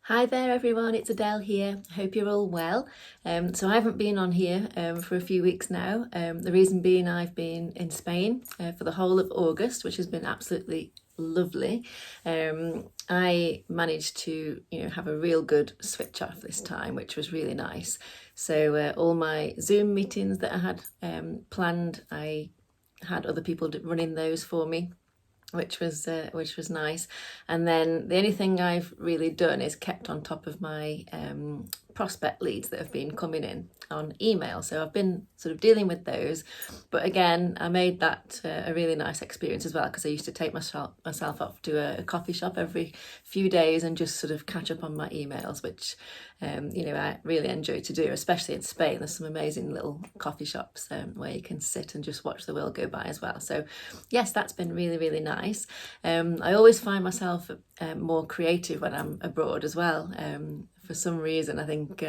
Hi there everyone, it's Adele here. Hope you're all well. So I haven't been on here for a few weeks now. The reason being I've been in Spain for the whole of August, which has been absolutely lovely. I managed to, have a real good switch off this time, which was really nice. So all my Zoom meetings that I had planned, I had other people running those for me, which was nice. And then the only thing I've really done is kept on top of my prospect leads that have been coming in on email. So I've been sort of dealing with those, but again, I made that a really nice experience as well, because I used to take myself off to a coffee shop every few days and just sort of catch up on my emails, which I really enjoy to do, especially in Spain. There's some amazing little coffee shops where you can sit and just watch the world go by as well. So yes, that's been really, really nice. I always find myself more creative when I'm abroad as well. For some reason, I think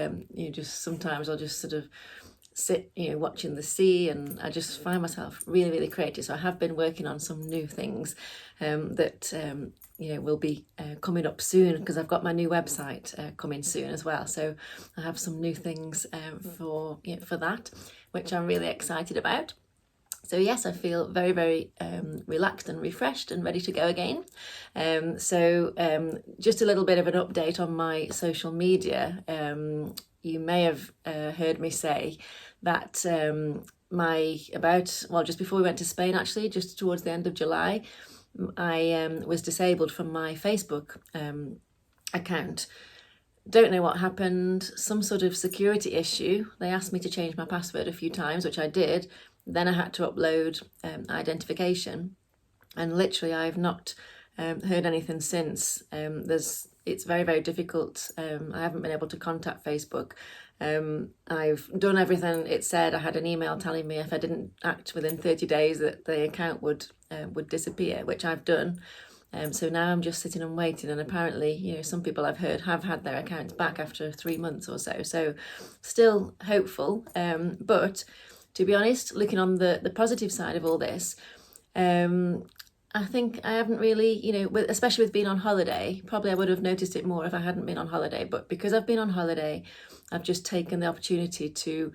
just sometimes I'll just sort of sit, watching the sea, and I just find myself really, really creative. So I have been working on some new things that will be coming up soon, because I've got my new website coming soon as well. So I have some new things for that, which I'm really excited about. So yes, I feel very, very relaxed and refreshed and ready to go again. Just a little bit of an update on my social media. You may have heard me say that just before we went to Spain, actually, just towards the end of July, I was disabled from my Facebook account. Don't know what happened, some sort of security issue. They asked me to change my password a few times, which I did. Then I had to upload identification, and literally I've not heard anything since. It's very, very difficult. I haven't been able to contact Facebook. I've done everything it said. I had an email telling me if I didn't act within 30 days that the account would disappear, which I've done. So now I'm just sitting and waiting, and apparently, some people I've heard have had their accounts back after 3 months or so. So still hopeful, but to be honest, looking on the positive side of all this, I think I haven't really, especially with being on holiday, probably I would have noticed it more if I hadn't been on holiday. But because I've been on holiday, I've just taken the opportunity to,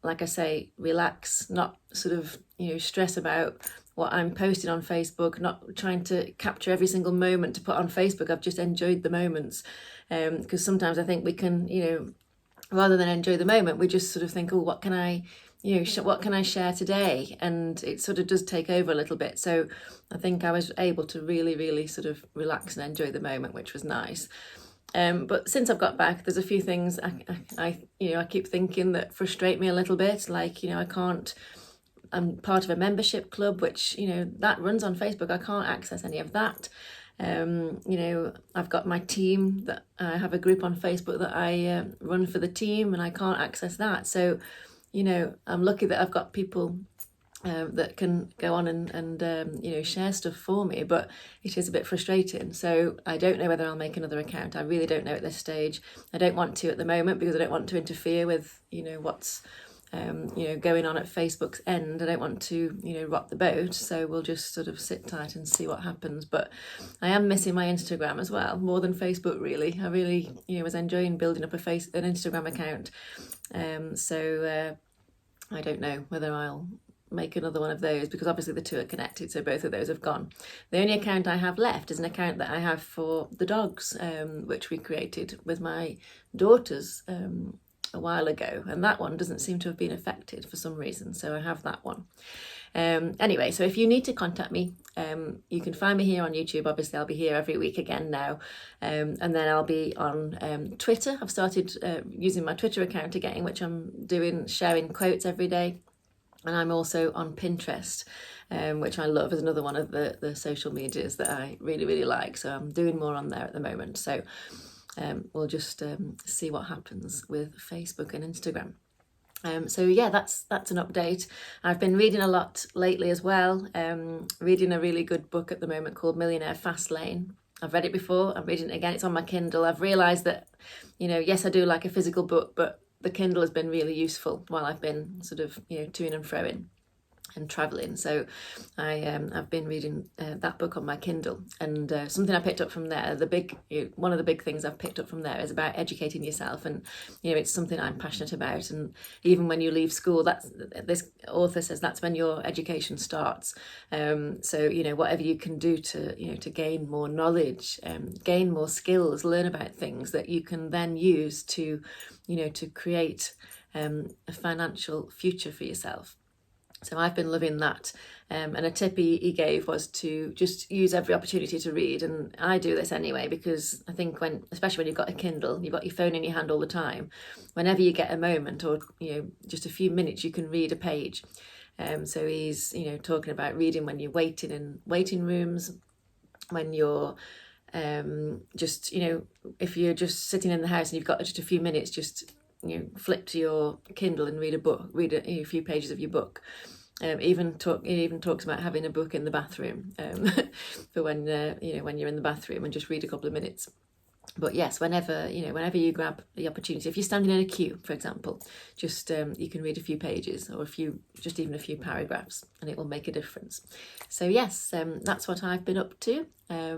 like I say, relax, not sort of, stress about what I'm posting on Facebook, not trying to capture every single moment to put on Facebook. I've just enjoyed the moments, because sometimes I think we can, rather than enjoy the moment, we just sort of think, oh, what can I share today? And it sort of does take over a little bit. So I think I was able to really, really sort of relax and enjoy the moment, which was nice. But since I've got back, there's a few things I keep thinking that frustrate me a little bit. Like, I'm part of a membership club, which, that runs on Facebook. I can't access any of that. I've got my team, that I have a group on Facebook that I run for the team, and I can't access that. So, I'm lucky that I've got people that can go on and share stuff for me, but it is a bit frustrating. So I don't know whether I'll make another account. I really don't know at this stage. I don't want to at the moment, because I don't want to interfere with, what's going on at Facebook's end. I don't want to, rock the boat. So we'll just sort of sit tight and see what happens. But I am missing my Instagram as well, more than Facebook, really. I really, was enjoying building up an Instagram account. I don't know whether I'll make another one of those, because obviously the two are connected, so both of those have gone. The only account I have left is an account that I have for the dogs, which we created with my daughters a while ago, and that one doesn't seem to have been affected for some reason, so I have that one. Anyway, so if you need to contact me, you can find me here on YouTube. Obviously I'll be here every week again now, and then I'll be on Twitter. I've started using my Twitter account again, which I'm sharing quotes every day. And I'm also on Pinterest, which I love, as another one of the social medias that I really, really like. So I'm doing more on there at the moment. So we'll just see what happens with Facebook and Instagram. So yeah, that's an update. I've been reading a lot lately as well. Reading a really good book at the moment called Millionaire Fastlane. I've read it before. I'm reading it again. It's on my Kindle. I've realised that, yes, I do like a physical book, but the Kindle has been really useful while I've been sort of, to-ing and fro-ing. and traveling. So I've been reading that book on my Kindle, and something I picked up from there, one of the big things I've picked up from there is about educating yourself, and it's something I'm passionate about. And even when you leave school, this author says that's when your education starts. So whatever you can do to gain more knowledge, gain more skills, learn about things that you can then use to create a financial future for yourself. So I've been loving that. And a tip he gave was to just use every opportunity to read. And I do this anyway, because I think especially when you've got a Kindle, you've got your phone in your hand all the time, whenever you get a moment or, just a few minutes, you can read a page. So he's, talking about reading when you're waiting in waiting rooms, when you're just, if you're just sitting in the house and you've got just a few minutes, just flip to your Kindle and read a few pages of your book. It even talks about having a book in the bathroom for when you're in the bathroom, and just read a couple of minutes. But yes, whenever you grab the opportunity, if you're standing in a queue, for example, just you can read a few pages or even a few paragraphs, and it will make a difference. So yes, that's what I've been up to. I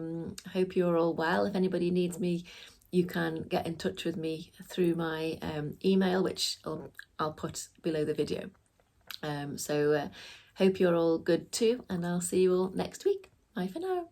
hope you're all well. If anybody needs me, you can get in touch with me through my email, which I'll put below the video. So hope you're all good too, and I'll see you all next week. Bye for now.